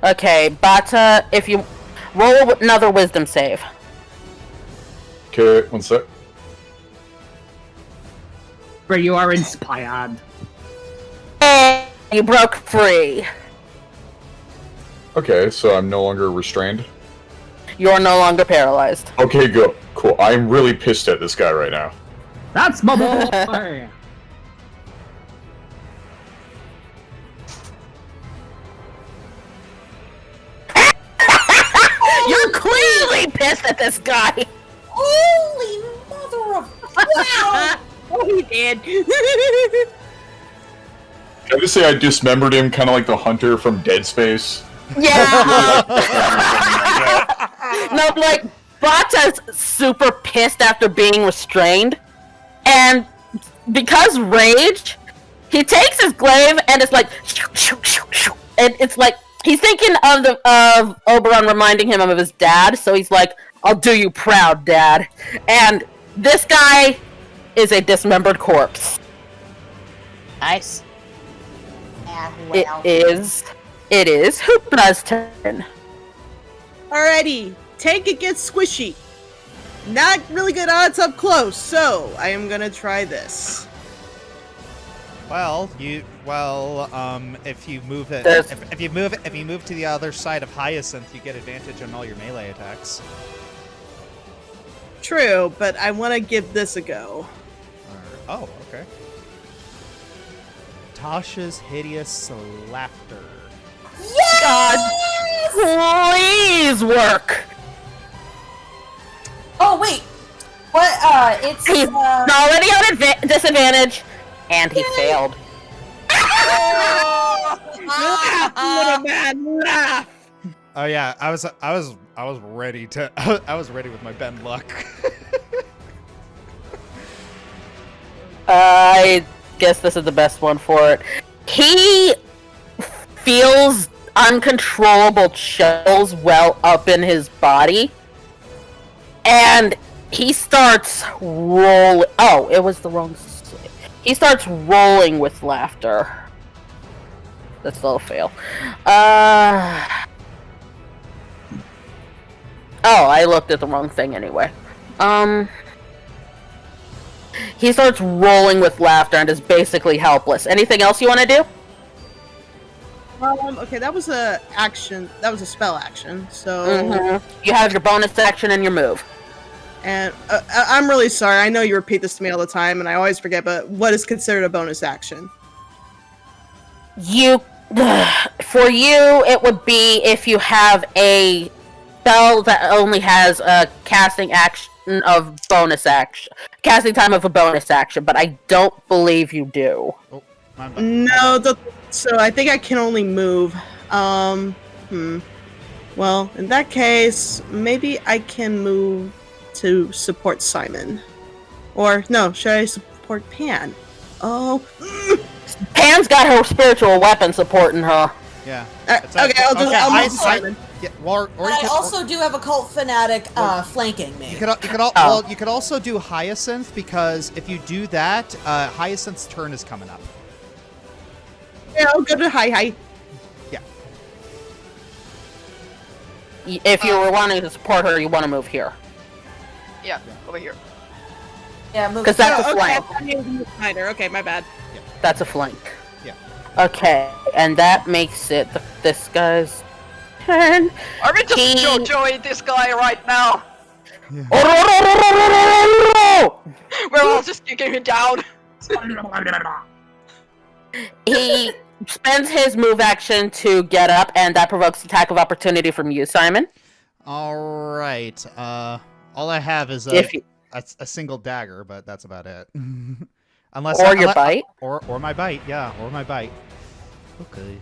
Okay, Bata, if you roll another wisdom save. Okay, one sec. Where you are inspired. And you broke free. Okay, so I'm no longer restrained. You're no longer paralyzed. Okay, go. Cool. I'm really pissed at this guy right now. That's my boy! You're clearly pissed at this guy! Holy mother of... Wow! Oh, he did! Can I just say I dismembered him, kind of like the hunter from Dead Space? Yeah! No, like, Bata's super pissed after being restrained, and because rage, he takes his glaive and it's like, and it's like, he's thinking of Oberon reminding him of his dad, so he's like, I'll do you proud, Dad. And this guy is a dismembered corpse. Nice. Yeah, well. It is Hoopla's turn. Alrighty, Tank gets squishy. Not really good odds up close, so I am gonna try this. Well, if you move it, if you move to the other side of Hyacinth, you get advantage on all your melee attacks. True, but I want to give this a go. Oh, okay. Tasha's hideous laughter. Yes! God, please work. Oh wait, what? It's He's already on disadvantage, and he failed. What a bad laugh! Oh yeah, I was ready to. I was ready with my bend luck. I guess this is the best one for it. He feels uncontrollable chills well up in his body, and he starts rolling. Oh, it was the wrong. He starts rolling with laughter. That's still a fail. Oh, I looked at the wrong thing anyway. He starts rolling with laughter and is basically helpless. Anything else you want to do? Okay, that was a action. That was a spell action. So You have your bonus action and your move. And I'm really sorry. I know you repeat this to me all the time, and I always forget. But what is considered a bonus action? For you, it would be if you have a spell that only has a casting action of bonus action, casting time of a bonus action. But I don't believe you do. Oh, No, so I think I can only move. Well, in that case, maybe I can move to support Simon. Or, no, should I support Pan? Oh. Pan's got her spiritual weapon supporting her. Yeah. Okay, I'll move Simon. Yeah, or I also do have a cult fanatic flanking me. You could also do Hyacinth, because if you do that, Hyacinth's turn is coming up. Yeah, I'll go to hi. Yeah. If you were wanting to support her, you want to move here. Yeah, over here. Yeah, move. Because that's a flank. Okay, my bad. Yeah. That's a flank. Yeah. Okay, and that makes it this guy's turn. Are we just JoJoing this guy right now? Yeah. We're all just kicking him down. He spends his move action to get up, and that provokes attack of opportunity from you, Simon. All right. All I have is a single dagger, but that's about it. Your bite. Or my bite. Yeah, or my bite. Okay.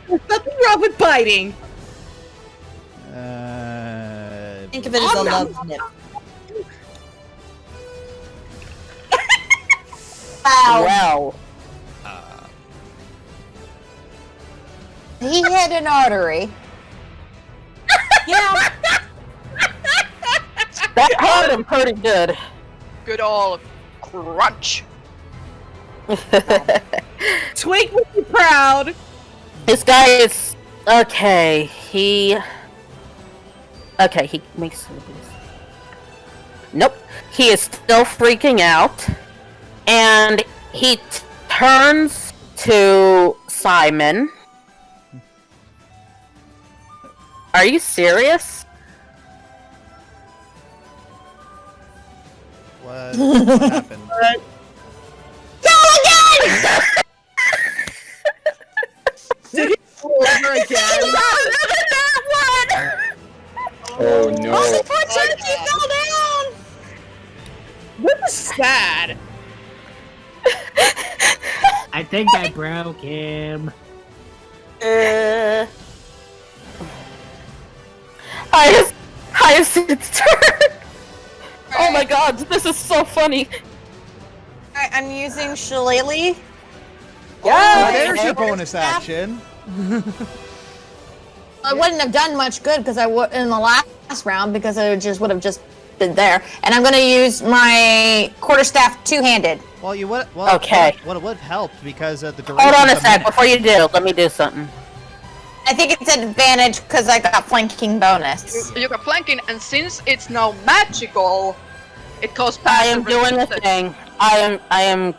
There's nothing wrong with biting. Think of it as a love nip. Wow. He hit an artery. Yeah. That hurt him pretty good. Good old crunch. Twink would be proud. This guy is okay. He makes. Nope. He is still freaking out, and he turns to Simon. Are you serious? What happened? Over again. Oh no. This is sad. I think I broke him. Hyacinth's turn. Oh my god, this is so funny. Alright, I'm using Shillelagh. Oh, there's your bonus action. I wouldn't have done much good because I would in the last round because I just would have just been there. And I'm going to use my quarterstaff two-handed. Well, you would. Well, Okay. Well, it would have helped because the duration. Hold on a of sec, minute. before you do, let me do something. I think it's an advantage because I got flanking bonus. You got flanking, and since it's now magical, it goes I past am the doing a resistance. thing. I am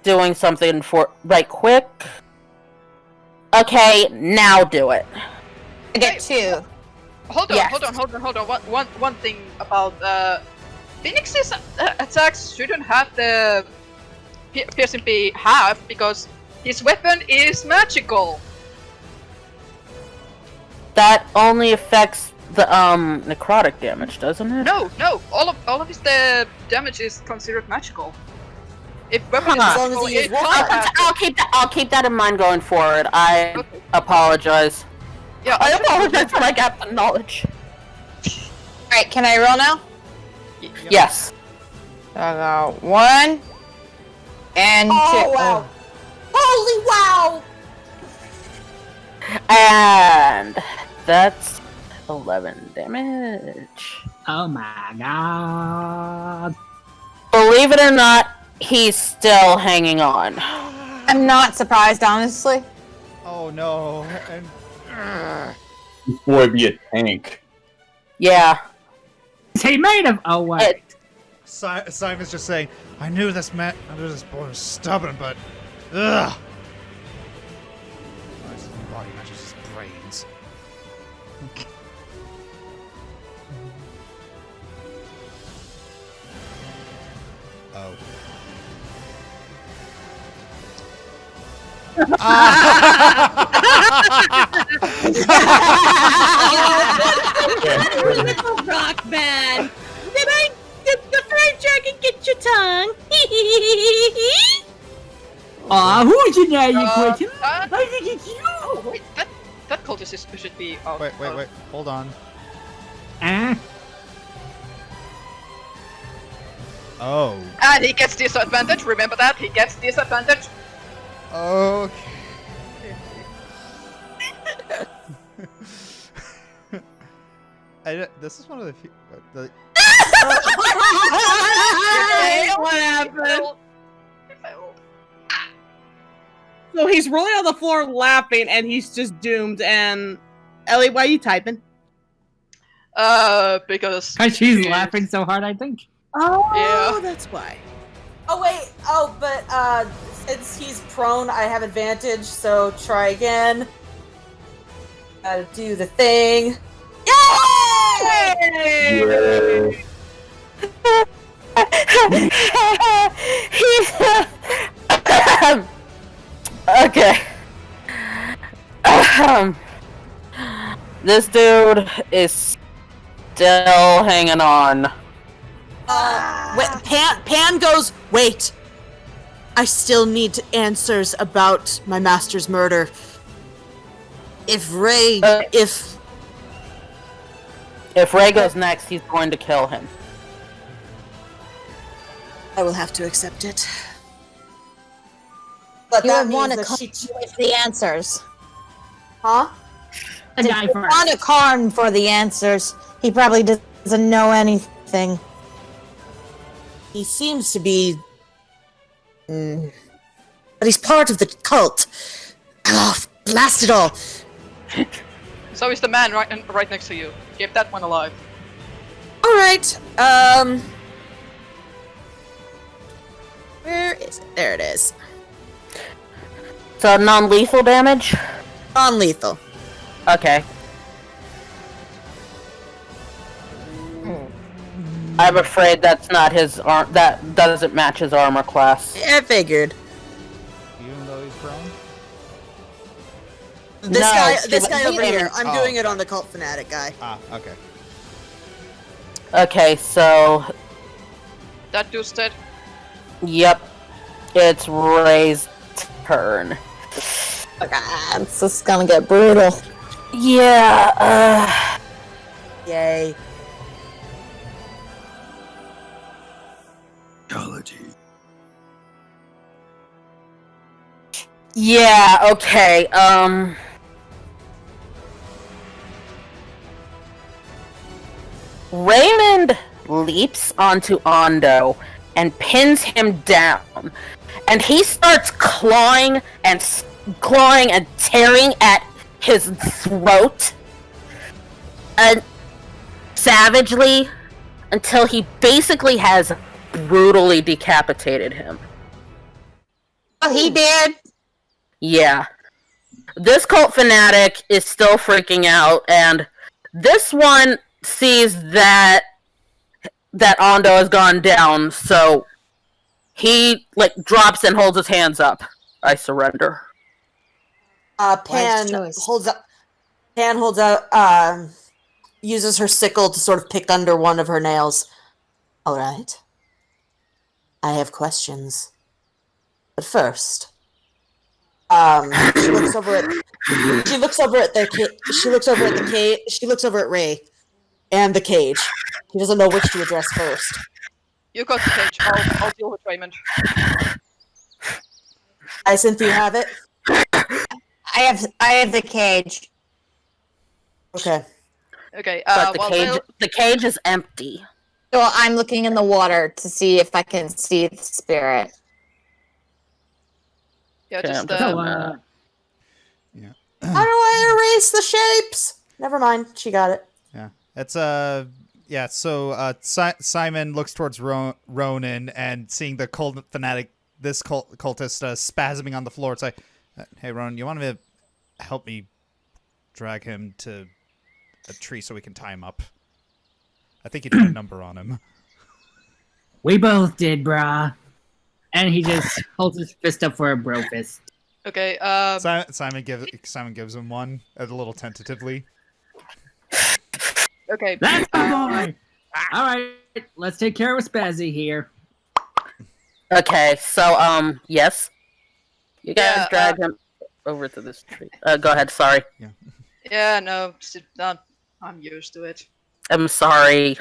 doing something for right quick. Okay, now do it. I get two. Hold on, Yes. hold on. One thing about Phoenix's attacks shouldn't have the piercing be half because his weapon is magical. That only affects the necrotic damage, doesn't it? No, all of his damage is considered magical. If weapon Huh. is As long as magical, he it uses can't have I'll keep that in mind going forward. I Okay. apologize. Yeah, I apologize for my gap in knowledge. Alright, can I roll now? Yes. So I got 1 and 2. Oh wow! Holy wow! And that's 11 damage. Oh my god. Believe it or not, he's still hanging on. I'm not surprised, honestly. Oh no. And This boy be a tank. Yeah. Is he made of? Oh wait. It, Simon's just saying, I knew this boy was stubborn, but ugh. His body matches his brains. Oh. Rock band. The fire dragon get your tongue. Aw, who's in there, you question? that, I think it's you! wait, that cultist should be out. Wait, hold on. Oh. And he gets disadvantage. Remember that he gets disadvantage. Okay. This is one of the few. What happened? So he's rolling on the floor laughing, and he's just doomed. And Ellie, why are you typing? Because She's laughing so hard, I think. Oh, Yeah. that's why. Oh wait, but since he's prone, I have advantage, so try again. Gotta do the thing. Yay! Yeah. Okay. This dude is still hanging on. Wait, Pan goes, wait. I still need answers about my master's murder. If Ray, If Ray goes next, he's going to kill him. I will have to accept it. But You that would want to means come that with the answers. Huh? I die You first. want to Karn for the answers. He probably doesn't know anything. He seems to be... but he's part of the cult. Oh, Blast it all! So is the man right next to you. Keep that one alive. Alright, where is it? There it is. So non-lethal damage? Non-lethal. Okay. I'm afraid that's not his that doesn't match his armor class. I figured. Even though he's prone? This guy over here. I'm doing it on the cult fanatic guy. Ah, okay. Okay, so That dude's dead. yep. It's Ray's turn. Oh god, this is gonna get brutal. Yeah, Yay. yeah, okay, Raymond leaps onto Ondo and pins him down, and he starts clawing and tearing at his throat, and savagely, until he basically has brutally decapitated him. Oh, he did? Yeah. This cult fanatic is still freaking out, and this one sees that Ondo has gone down, so he drops and holds his hands up. I surrender. Pan holds out, uses her sickle to sort of pick under one of her nails. Alright. I have questions. But first, she looks over at Ray and the cage. She doesn't know which to address first. You got the cage. I'll deal with Raymond. Hyacinth, you have it? I have the cage. Okay. Okay. But the cage is empty. So I'm looking in the water to see if I can see the spirit. Yeah, Okay, just So, How do I erase the shapes? Never mind. She got it. Yeah. It's yeah, so Simon looks towards Ronan and seeing the cult fanatic, this cultist spasming on the floor. It's like, hey Ronan, you want to help me drag him to a tree so we can tie him up? I think you did a number on him. We both did, brah. And he just holds his fist up for a bro fist. Okay. Simon gives him one, a little tentatively. Okay. That's my boy. All right, let's take care of Spazzy here. Okay, so yes, you guys Yeah, drag him over to this tree. Go ahead. Sorry, Yeah, no, I'm used to it. I'm sorry.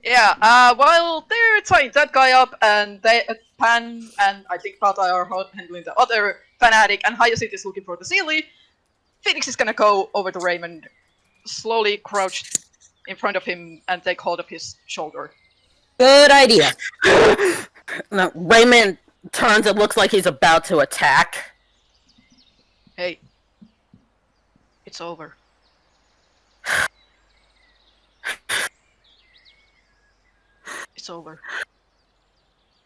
Yeah, while they're tying that guy up, and Pan and I think Bata are handling the other fanatic, and Hyacinth is looking for the Sealy, Fenix is gonna go over to Raymond, slowly crouch in front of him, and take hold of his shoulder. Good idea. No, Raymond turns and looks like he's about to attack. Hey, it's over. It's over.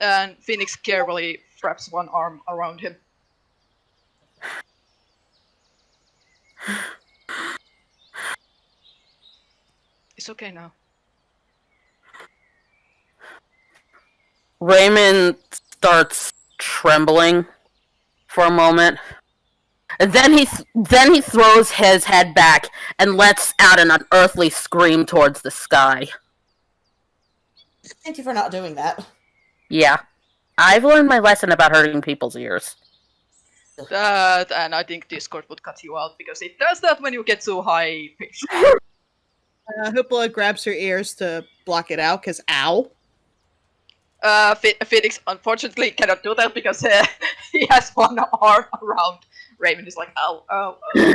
And Phoenix carefully wraps one arm around him. It's okay now. Raymond starts trembling for a moment, and then he throws his head back and lets out an unearthly scream towards the sky. Thank you for not doing that. Yeah, I've learned my lesson about hurting people's ears. That, and I think Discord would cut you out because it does that when you get too high pitched. Hoopla grabs her ears to block it out, because ow. Phoenix unfortunately cannot do that because he has one arm around Raymond. Is like, ow, ow, ow.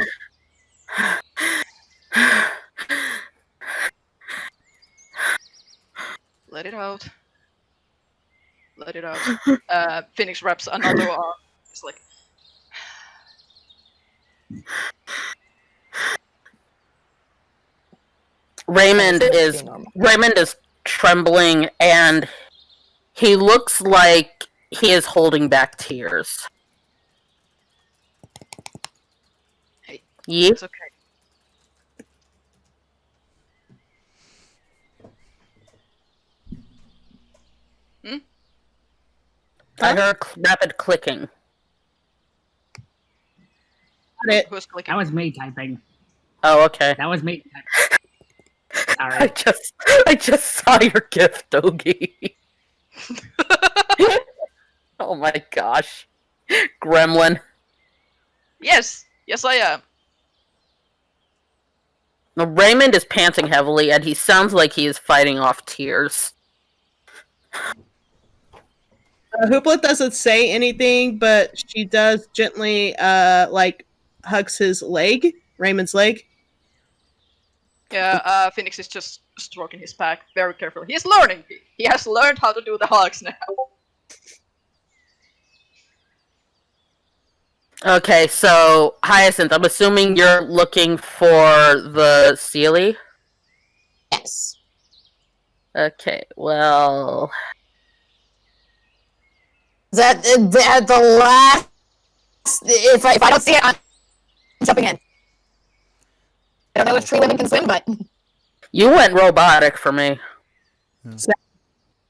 Let it out. Let it out. Phoenix wraps another arm. It's like, Raymond is trembling, and he looks like he is holding back tears. Hey, Yep. it's okay. I heard rapid clicking. Who's clicking? That was me typing. Oh, okay. That was me typing. I Alright. just saw your gift, Dogi. Oh my gosh. Gremlin. Yes, I am. Now, Raymond is panting heavily, and he sounds like he is fighting off tears. Hoopla doesn't say anything, but she does gently, hugs his leg, Raymond's leg. Yeah, Fenix is just stroking his back very carefully. He's learning. He has learned how to do the hugs now. Okay, so, Hyacinth, I'm assuming you're looking for the Sealy? Yes. Okay, well... Is that the last? If I don't see it, I'm jumping in. I don't know if tree women can swim, but You went robotic for me. can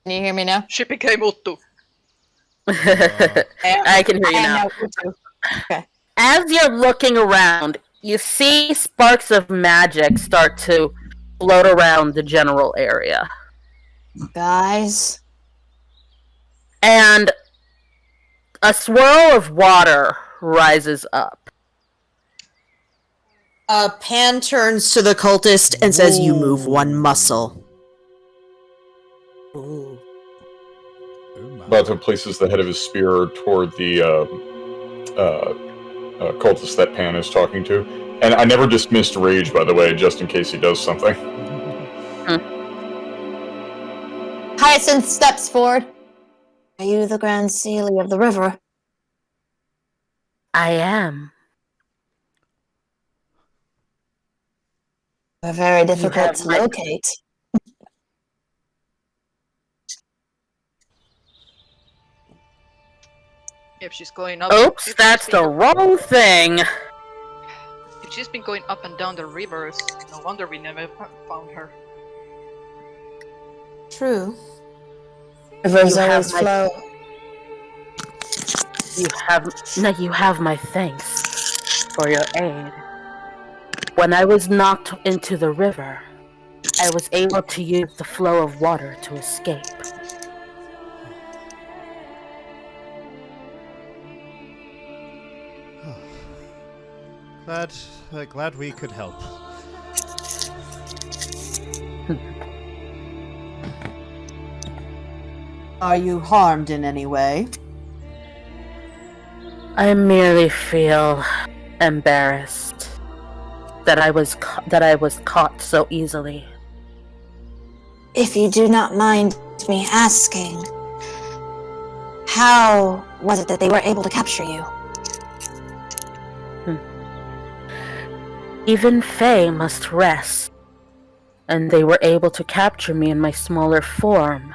you hear me now? She became Uttu. I can hear you now. Okay. As you're looking around, you see sparks of magic start to float around the general area. Guys. And a swirl of water rises up. Pan turns to the cultist and says, "You move one muscle." Ooh. Bata places the head of his spear toward the cultist that Pan is talking to. And I never dismissed Rage, by the way, just in case he does something. Hyacinth steps forward. Are you the Grand Sealy of the river? I am. We're very difficult have to my- locate. If she's going up. Oops, if that's she's the been- wrong thing. If she's been going up and down the rivers, no wonder we never found her. True. Rivers You have always my- flow. You have my thanks for your aid. When I was knocked into the river, I was able to use the flow of water to escape. Glad we could help. Are you harmed in any way? I merely feel embarrassed that I was caught so easily. If you do not mind me asking, how was it that they were able to capture you? Even Fae must rest, and they were able to capture me in my smaller form.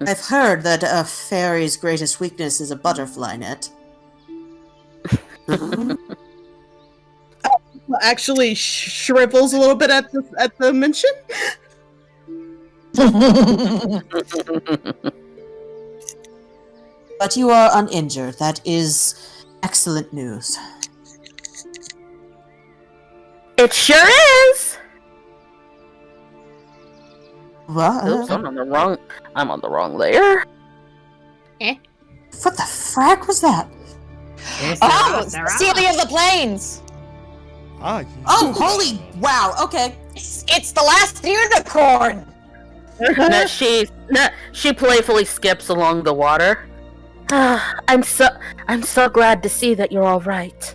I've heard that a fairy's greatest weakness is a butterfly net. Actually shrivels a little bit at the mention. But you are uninjured. That is excellent news. It sure is! What? Oops, I'm on the wrong layer. What the frack was that? Oh, Sealy of the Plains! Ah, Oh, holy wow! Okay. It's the last unicorn! She playfully skips along the water. I'm so glad to see that you're all right.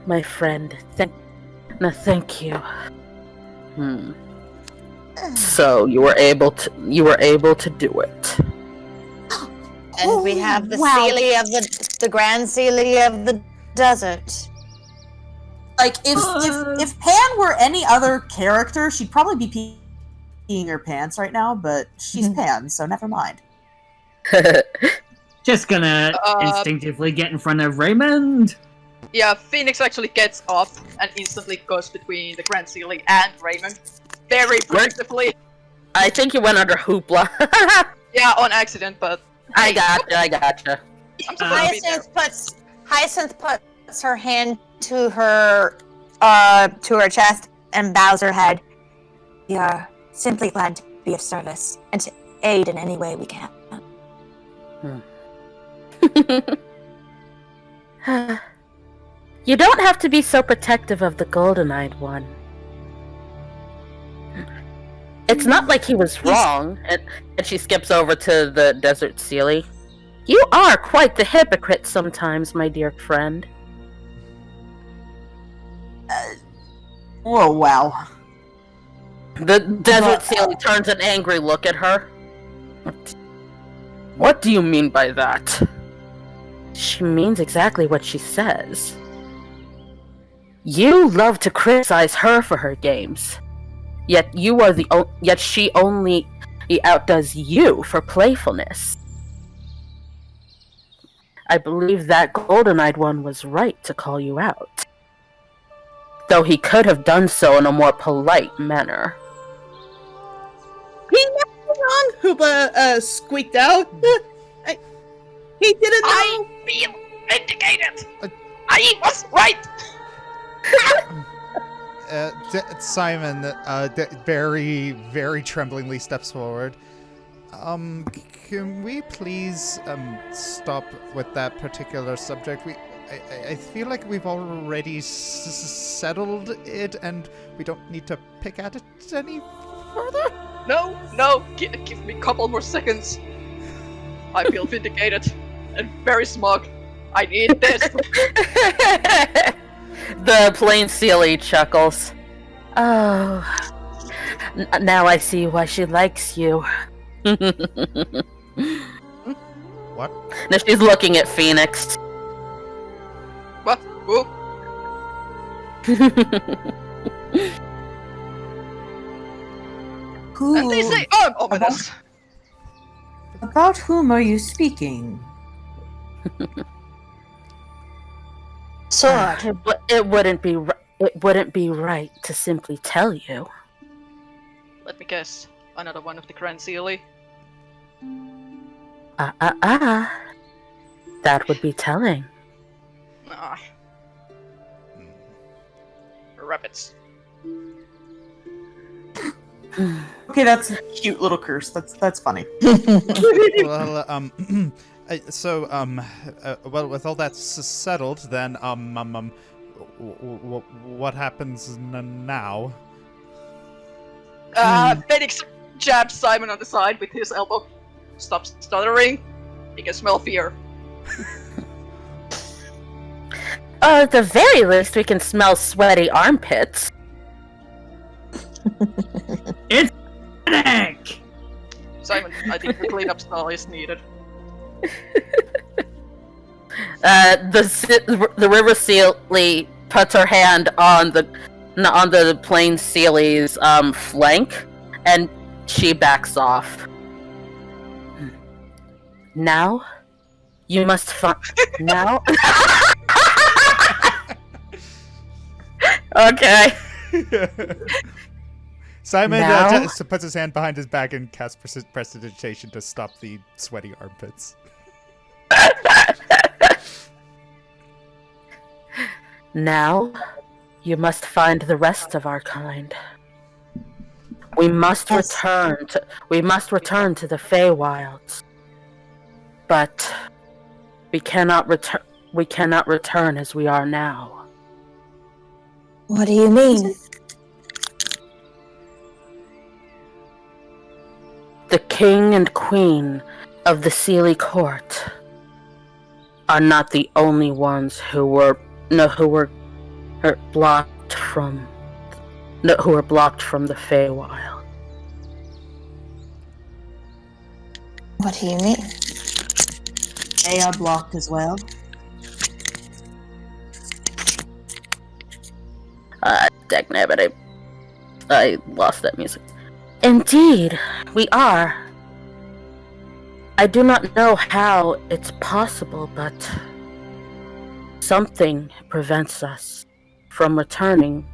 My friend, thank you. So you were able to do it. And we have the wow. Sealy of the Grand Sealy of the desert. Like, if Pan were any other character, she'd probably be peeing her pants right now, but she's Pan, so never mind. Just gonna instinctively get in front of Raymond. Yeah, Fenix actually gets up and instantly goes between the Grand Sealy and Raymond. Very preemptively. I think you went under Hoopla. Yeah, on accident, but... I gotcha. I'm supposed to be there. Hyacinth puts her hand to her chest and bows her head. We are simply glad to be of service and to aid in any way we can. You don't have to be so protective of the Golden-Eyed One. It's not like he was wrong. And she skips over to the Desert Sealy. You are quite the hypocrite sometimes, my dear friend. Whoa, wow. The Desert Sealy turns an angry look at her. What do you mean by that? She means exactly what she says. You love to criticize her for her games. Yet she only outdoes you for playfulness. I believe that Golden-Eyed One was right to call you out. Though he could have done so in a more polite manner. He never wrong, Hoopla squeaked out. He didn't know. I feel vindicated! I was right! Simon, very, very tremblingly steps forward. Can we please stop with that particular subject? I feel like we've already settled it, and we don't need to pick at it any further. No, give me a couple more seconds. I feel vindicated and very smug. I need this. The plain Sealy chuckles. Oh, now I see why she likes you. What? Now she's looking at Fenix. What? Who? And they say, ominous. About whom are you speaking? Sword. It wouldn't be right to simply tell you. Let me guess. Another one of the Grand Sealy. That would be telling. Rabbits. Okay, that's a cute little curse. That's funny. Well, well, with all that settled, then, what happens now? Fenix jabs Simon on the side with his elbow. Stops stuttering. He can smell fear. At the very least, we can smell sweaty armpits. It's Fenix! Simon, I think the cleanup stall is needed. The River Sealy puts her hand on the plain Sealy's flank, and she backs off. Now, you must now. Okay. Simon Now? just puts his hand behind his back and casts prestidigitation to stop the sweaty armpits. Now, you must find the rest of our kind. We must return to the Feywilds. But we cannot return as we are now. What do you mean? The king and queen of the Sealy court are not the only ones who were blocked from the Feywild. What do you mean? They are blocked as well. Dagnabbit, I lost that music. Indeed, we are. I do not know how it's possible, but something prevents us from returning.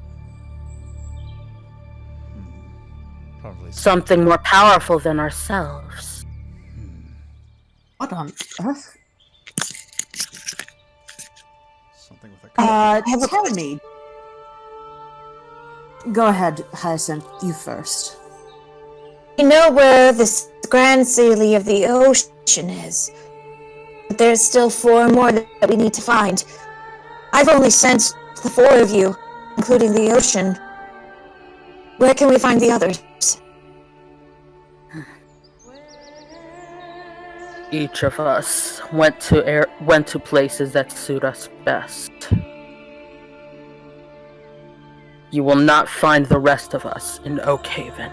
Probably Something more powerful than ourselves. What on earth? something with a Tell me. Go ahead, Hyacinth. You first. We know where this Grand Sealy of the Ocean is, but there's still 4 more that we need to find. I've only sent the 4 of you, including the Ocean. Where can we find the others? Each of us went to places that suit us best. You will not find the rest of us in Oakhaven.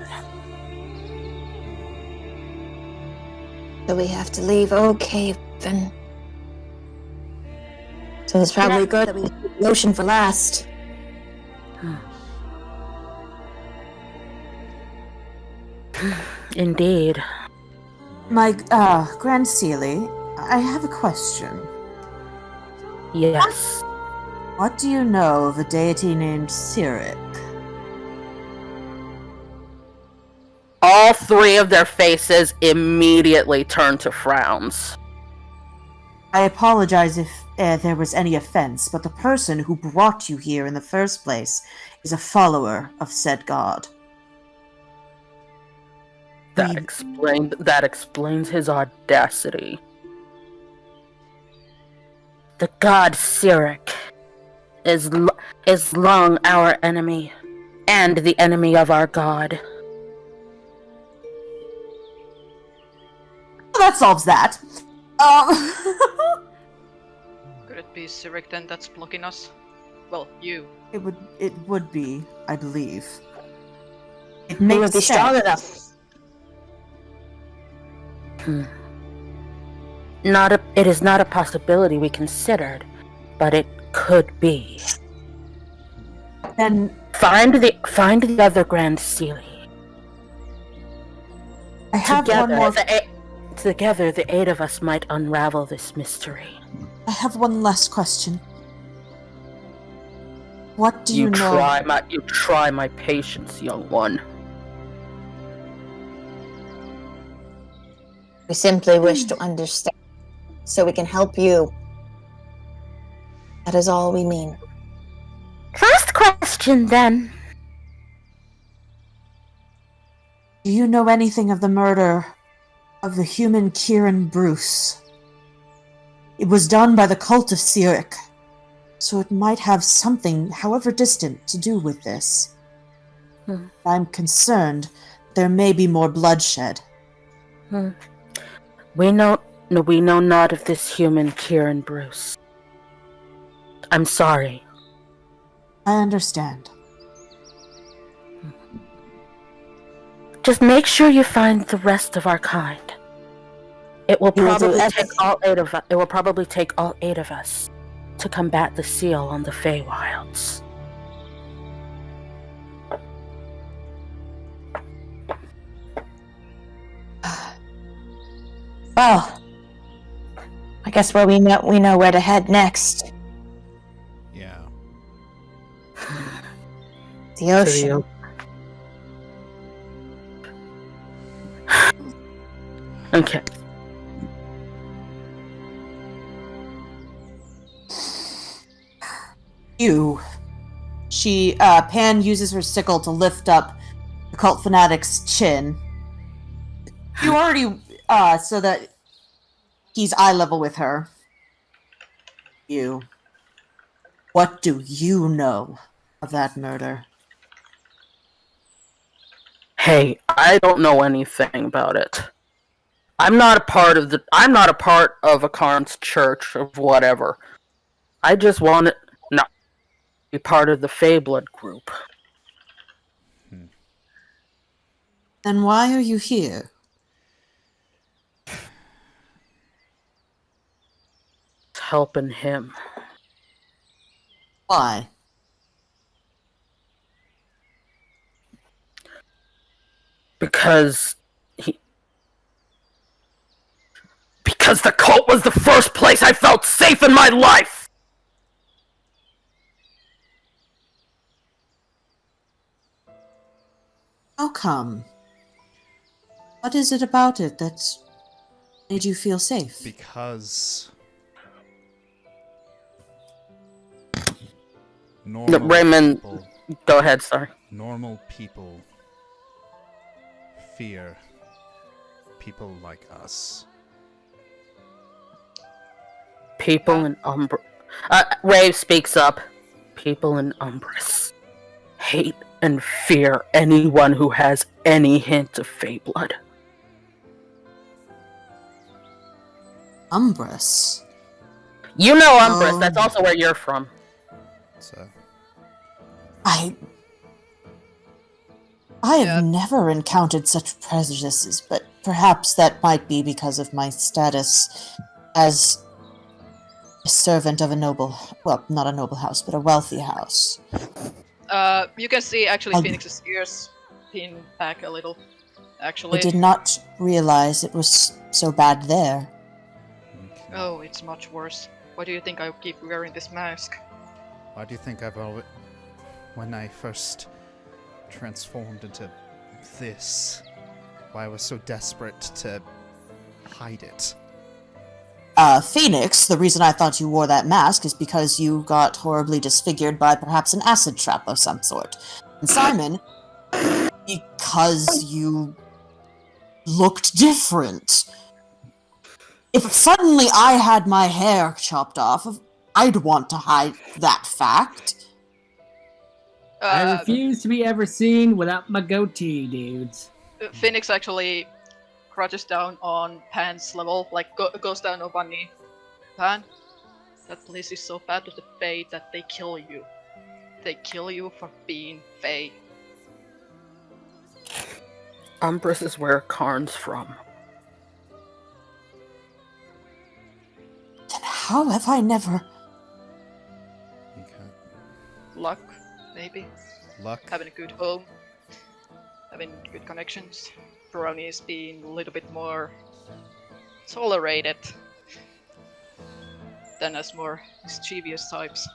So we have to leave Oakhaven. So it's probably good that we leave the Ocean for last. Indeed. My, Grand Sealy, I have a question. Yes. What do you know of a deity named Cyric? All 3 of their faces immediately turn to frowns. I apologize if there was any offense, but the person who brought you here in the first place is a follower of said god. That explains his audacity. The god Cyric is long our enemy, and the enemy of our god. Well, that solves that. Could it be Cyric then that's blocking us? Well, you. It would be, I believe. It We makes would be sense. strong enough. It is not a possibility we considered, but it could be. Then Find the other Grand Sealy. I have one more. Together, the 8 of us might unravel this mystery. I have one last question. What do you know? You try my patience, young one. We simply wish to understand, so we can help you. That is all we mean. First question, then. Do you know anything of the murder of the human Kieran Bruce? It was done by the cult of Cyric, so it might have something, however distant, to do with this. I'm concerned there may be more bloodshed. We know not of this human Kieran Bruce. I'm sorry. I understand. Just make sure you find the rest of our kind. It will probably take all 8 of us. It will probably take all 8 of us to combat the seal on the Feywilds. Well, I guess we know where to head next. Yeah. The ocean. Okay. Pan uses her sickle to lift up the cult fanatic's chin. You already, so that he's eye level with her. What do you know of that murder? Hey, I don't know anything about it. I'm not a part of a Karn's church or whatever. I just want to be part of the Feyblood group. Then why are you here? helping him. Why? Because the cult was the first place I felt safe in my life! How come? What is it about it that made you feel safe? Because No, normal Raymond, people, go ahead, sorry. normal people fear people like us. People in Umbra... Rave speaks up. People in Umbris hate and fear anyone who has any hint of Feyblood. Umbris. You know Umbris, that's also where you're from. So I have never encountered such prejudices, but perhaps that might be because of my status as a servant of a noble, well, not a noble house, but a wealthy house. You can see actually Phoenix's ears pin back a little. Actually. I did not realize it was so bad there. Oh, it's much worse. Why do you think I keep wearing this mask? why do you think I've always... When I first transformed into this, why I was so desperate to hide it? Fenix, the reason I thought you wore that mask is because you got horribly disfigured by perhaps an acid trap of some sort. And Simon, because you looked different. If suddenly I had my hair chopped off, I'd want to hide that fact. I refuse to be ever seen without my goatee, dudes. Phoenix actually crouches down on Pan's level, like goes down on one knee. Pan, that place is so bad with the Fae that they kill you. They kill you for being Fae. Umbris is where Karn's from. Then how have I never... Okay. Luck, maybe. Luck. Having a good home. Having good connections. Brownies being a little bit more tolerated than as more mischievous types.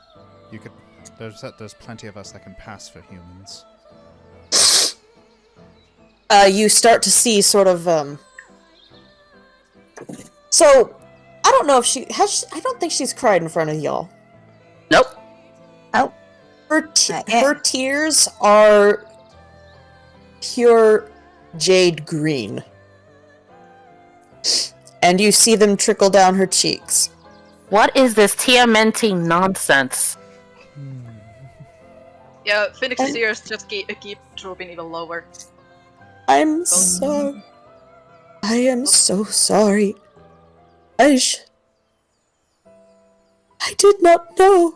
You could. There's plenty of us that can pass for humans. You start to see sort of, So, I don't know if she has... I don't think she's cried in front of y'all. Nope. Oh. Her tears are pure jade green. And you see them trickle down her cheeks. What is this TMNT nonsense? Yeah, Phoenix's ears just keep drooping even lower. I am so sorry. I did not know.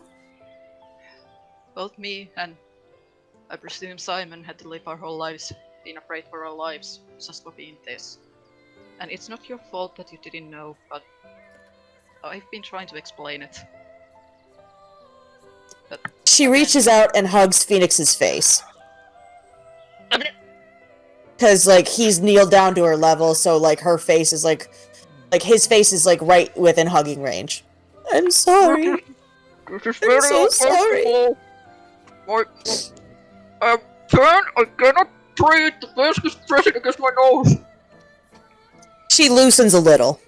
Both me and I presume Simon had to live our whole lives being afraid for our lives just for being this. And it's not your fault that you didn't know, but I've been trying to explain it. But She reaches out and hugs Phoenix's face. Because, like, he's kneeled down to her level, so, like, her face is, like, his face is, like, right within hugging range. I'm sorry. I'm so sorry. Pan, I cannot breathe. The mask is pressing against my nose. She loosens a little.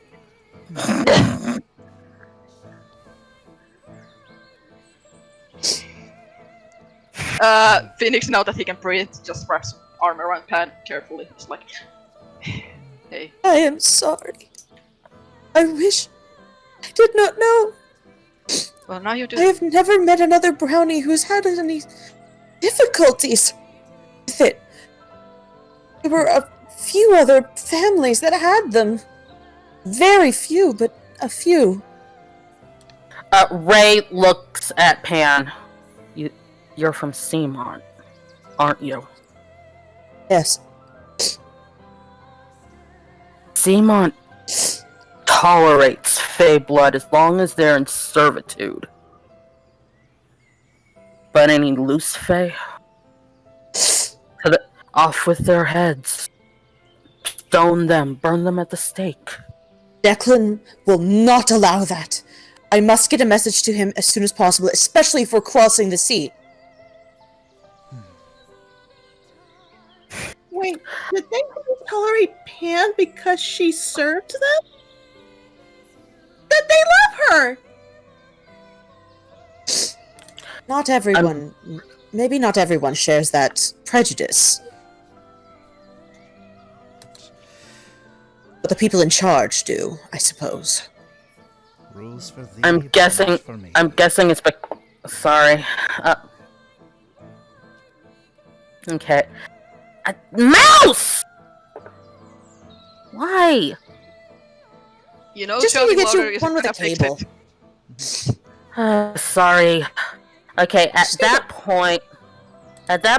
Phoenix, now that he can breathe, just wraps his arm around Pan carefully. It's like, hey. I am sorry. I wish I did not know. Well, now you do. I have never met another brownie who's had any difficulties with it. There were a few other families that had them. Very few, but a few. Ray looks at Pan. You're from Seamont, aren't you? Yes. Seamont tolerates Fey blood as long as they're in servitude. But any loose Fey, off with their heads. Stone them, burn them at the stake. Declan will not allow that. I must get a message to him as soon as possible, especially if we're crossing the sea. Wait, did they only tolerate Pan because she served them? That they love her! Not everyone, maybe not everyone shares that prejudice. But the people in charge do, I suppose. Rules for thee, I'm but guessing. not for me. I'm guessing it's. Sorry. Okay. Mouse. Why? You know, Just need to shouting get louder you isn't one with a gonna fix cable. it. Sorry. Okay. At that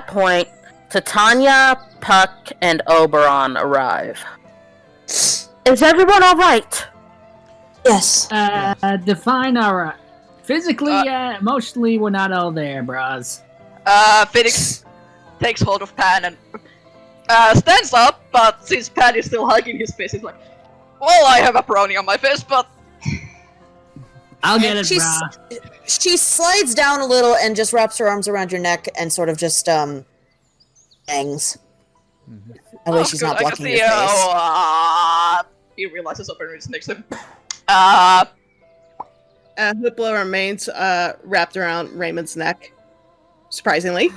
point, Titania, Puck, and Oberon arrive. Is everyone all right? Yes. Define our physically, emotionally, we're not all there, bros. Fenix takes hold of Pan and stands up, but since Pan is still hugging his face, he's like, well, I have a brownie on my face, but... I'll get it, She's- bro. She slides down a little and just wraps her arms around your neck and sort of just, hangs. That way she's good, not I can blocking see, your face. he realizes Oberon is next to him. Hoopla remains wrapped around Raymond's neck. Surprisingly.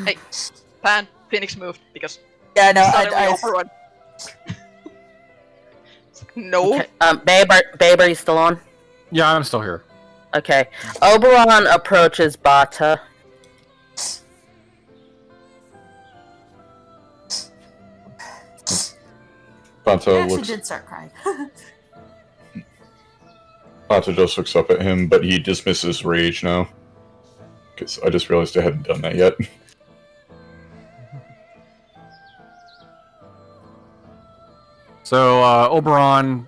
Hey, Pan, Phoenix moved, because Yeah, no, suddenly I Oberon... No. Okay. Babe, are you still on? Yeah, I'm still here. Okay. Oberon approaches Bata. Bata I actually looks. did start crying. Bata just looks up at him, but he dismisses rage now. Because I just realized I hadn't done that yet. So Oberon,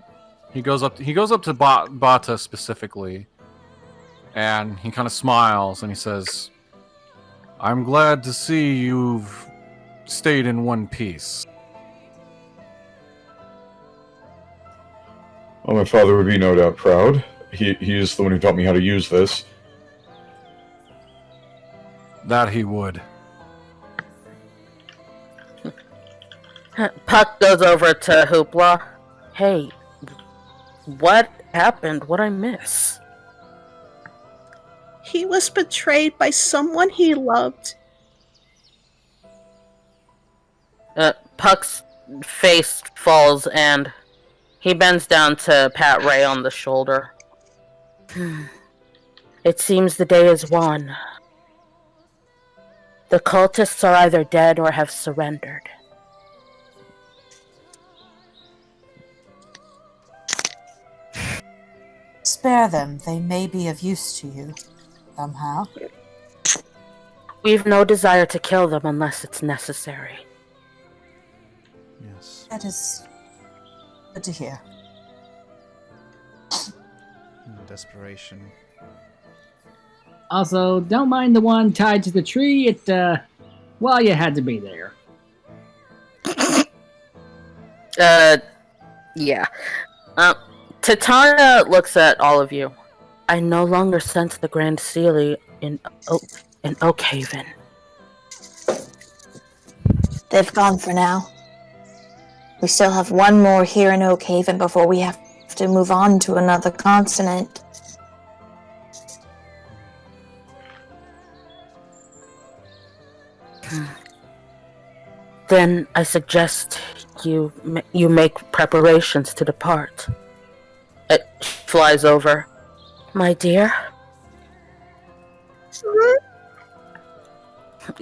he goes up to Bata specifically, and he kind of smiles and he says, "I'm glad to see you've stayed in one piece." Well, my father would be no doubt proud. He is the one who taught me how to use this. That he would. Puck goes over to Hoopla. Hey, what happened? What'd I miss? He was betrayed by someone he loved. Puck's face falls and he bends down to pat Ray on the shoulder. It seems the day is won. The cultists are either dead or have surrendered. Spare them. They may be of use to you. Somehow. We've no desire to kill them unless it's necessary. Yes. That is good to hear. Desperation. Also, don't mind the one tied to the tree. Well, you had to be there. Yeah. Titania looks at all of you. I no longer sense the Grand Sealy in Oakhaven. They've gone for now. We still have one more here in Oakhaven before we have to move on to another continent. Then I suggest you make preparations to depart. It flies over. My dear?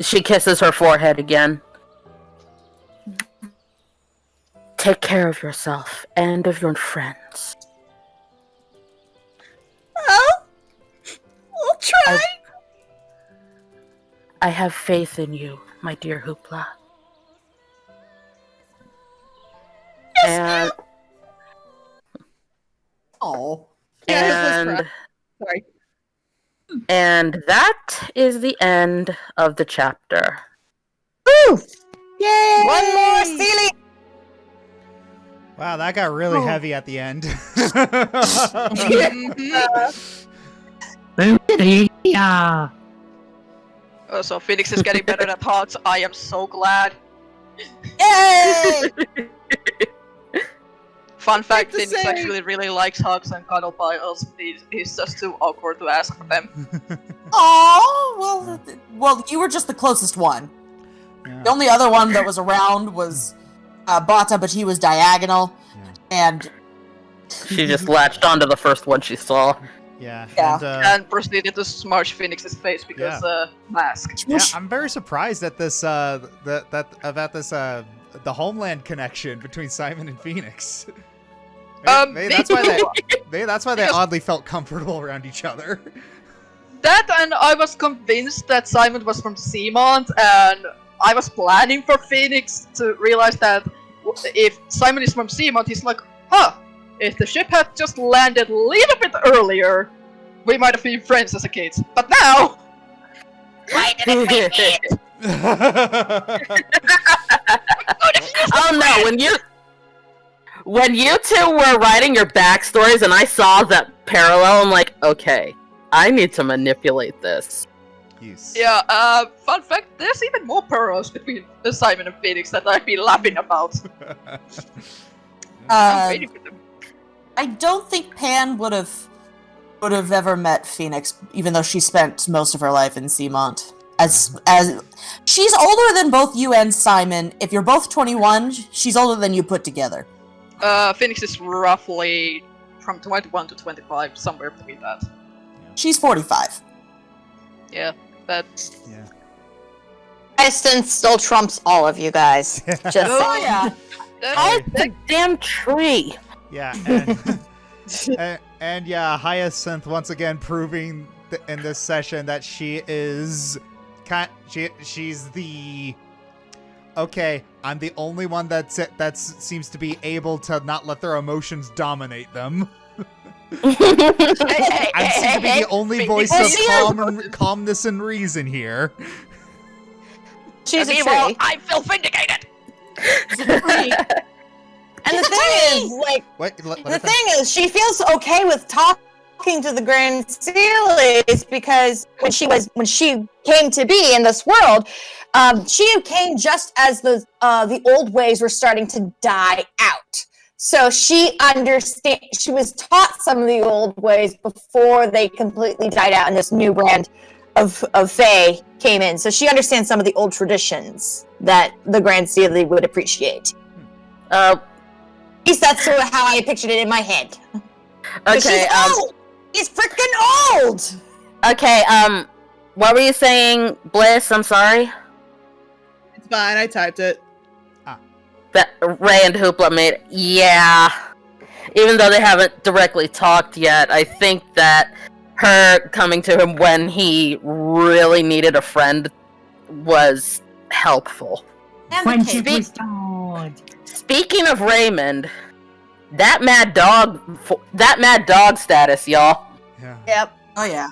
She kisses her forehead again. Take care of yourself and of your friends. Oh, we'll try. I have faith in you, my dear Hoopla. And Sorry. and that is the end of the chapter. Woo! Yay! One more Sealy! Wow, that got really heavy at the end. Yeah. Oh, so Phoenix is getting better at hugs. I am so glad. Yay! Fun fact, to Phoenix say- actually really likes hugs and cuddle piles. He's just too awkward to ask for them. Oh, well, you were just the closest one. Yeah. The only other one that was around was Bata, but he was diagonal, and She just latched onto the first one she saw. Yeah. Yeah. And proceeded to smash Phoenix's face because mask. Yeah, I'm very surprised at this the Homeland connection between Simon and Phoenix. Maybe that's why they oddly felt comfortable around each other. That, and I was convinced that Simon was from Seamount, and I was planning for Phoenix to realize that if Simon is from Seamount, he's like, if the ship had just landed a little bit earlier, we might have been friends as a kid. But now, why did it make it? Oh no, when you two were writing your backstories and I saw that parallel, I'm like, okay, I need to manipulate this. Yes. Yeah, fun fact, there's even more parallels between Simon and Phoenix that I've been laughing about. I'm waiting for them. I don't think Panne would have ever met Phoenix, even though she spent most of her life in Seamount. As she's older than both you and Simon. If you're both 21, she's older than you put together. Phoenix is roughly from 21 to 25, somewhere between that. She's 45. Yeah, that. Yeah. Hyacinth still trumps all of you guys. Just Oh yeah. Oh, the damn tree! Yeah, and yeah, Hyacinth once again proving in this session that she is, she's the. Okay, I'm the only one that seems to be able to not let their emotions dominate them. I seem to be the only voice of calmness and reason here. she's a tree. I feel vindicated. And the thing is, like, the thing is, she feels okay with talking to the Grand Sealies because when she came to be in this world, she came just as the old ways were starting to die out. So she was taught some of the old ways before they completely died out and this new brand of Fae came in. So she understands some of the old traditions that the Grand Sealy would appreciate. At least that's sort of how I pictured it in my head. Okay, she's old! He's freaking old! Okay, what were you saying, Bliss? I'm sorry? It's fine, I typed it. That Ray and Hoopla made. Yeah. Even though they haven't directly talked yet, I think that her coming to him when he really needed a friend was helpful. Friendship restored. Speaking of Raymond, that mad dog status, y'all. Yeah. Yep. Oh yeah.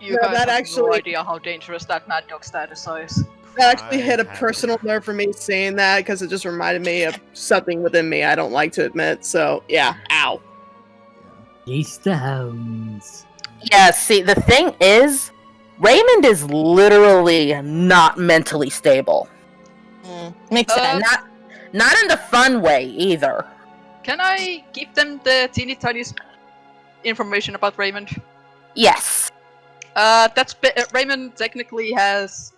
You Yeah, guys that have actually- no idea how dangerous that mad dog status is. That actually hit a I have personal nerve for me saying that because it just reminded me of something within me I don't like to admit. So yeah, ow. Release the hounds. Yeah, see, the thing is, Raymond is literally not mentally stable. Makes sense. Not in the fun way, either. Can I give them the teeny tiniest information about Raymond? Yes. Raymond technically has.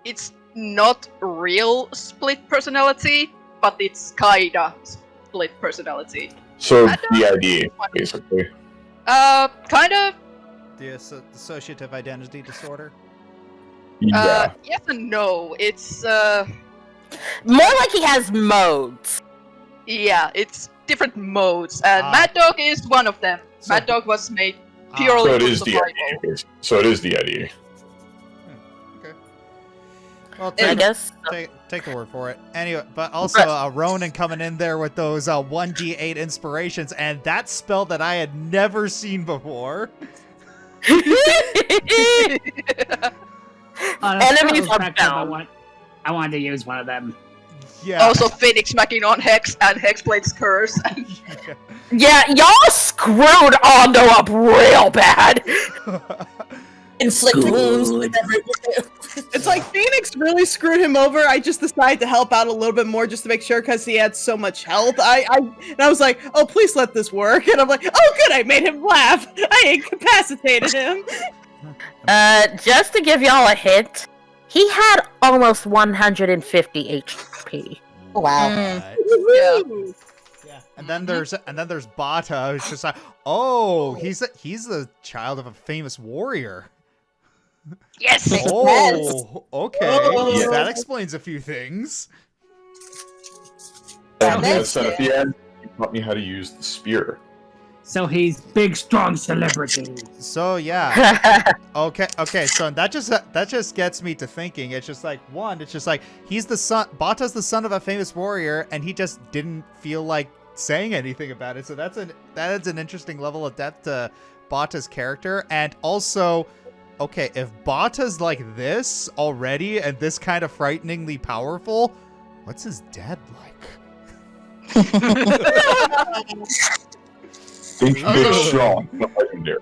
It's not real split personality, but it's kinda split personality. So the idea, basically. Kind of. The dissociative identity disorder. Yeah. Yes and no. It's More like he has modes. yeah, it's different modes, and Ah. Mad Dog is one of them. So- Mad Dog was made So purely it for is the survival. idea. So it is the idea. Okay. Well, I guess. take the word for it. Anyway, but also Ronan coming in there with those 1d8 inspirations, and that spell that I had never seen before. Enemies are down. I wanted to use one of them. Yeah. Also, Fenix smacking on Hex and Hexblade's curse. Yeah, y'all screwed Ondo up real bad. Inflict wounds. It's like Phoenix really screwed him over. I just decided to help out a little bit more just to make sure because he had so much health. And I was like, oh, please let this work. And I'm like, oh, good, I made him laugh. I incapacitated him. Just to give y'all a hint, he had almost 150 HP. Wow. Yeah. Yeah. And then there's Bata, who's just like, oh, he's the child of a famous warrior. Yes. Oh, okay. Yeah. That explains a few things. If he had, he taught me how to use the spear. So he's big, strong celebrity. So yeah. Okay. So that just gets me to thinking. It's just like he's the son. Bata's the son of a famous warrior, and he just didn't feel like saying anything about it. So that adds an interesting level of depth to Bata's character, and also, okay, if Bata's like this already and this kind of frighteningly powerful, what's his dad like? Think big, strong, not legendary.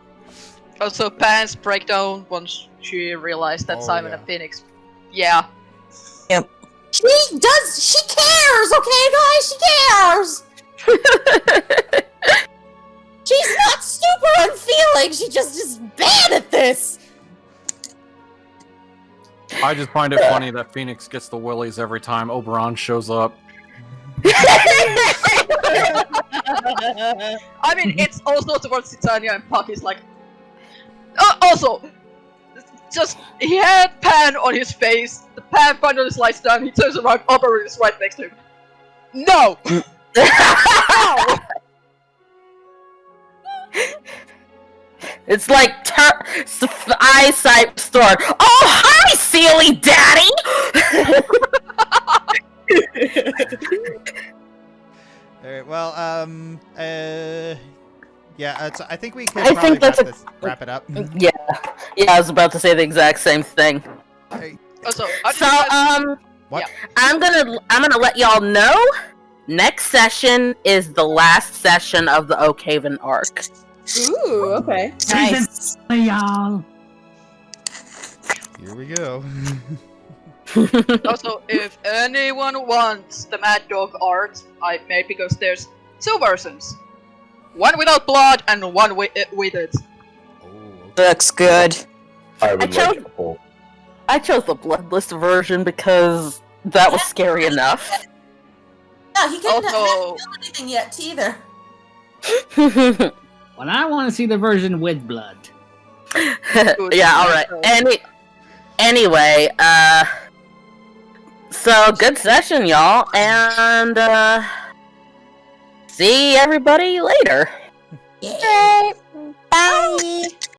Also, Panne's breakdown once she realized that Simon and Phoenix. Yeah. Yep. She cares, okay, guys? She cares! She's not super unfeeling, she just is bad at this! I just find it funny that Phoenix gets the willies every time Oberon shows up. I mean, it's also towards Titania and Puck is like... also, just, he had Panne on his face, the Panne finally slides down, he turns around, Oberon is right next to him. No! It's like eyesight restored. Oh, hi, Sealy Daddy! Alright, well, yeah, I think we can I probably think that's wrap it up. Yeah, I was about to say the exact same thing. Also, What? Yeah. I'm gonna let y'all know. Next session is the last session of the Oakhaven arc. Ooh, okay. Nice. Y'all. Here we go. Also, if anyone wants the Mad Dog art, I made because there's two versions. One without blood and one with it. Looks good. I would like it full. I chose the Bloodless version because that was scary enough. No, he couldn't Also- have done anything yet, either. Well, I want to see the version with blood. Yeah, alright. Anyway, so good session, y'all, and see everybody later. Yeah. Bye.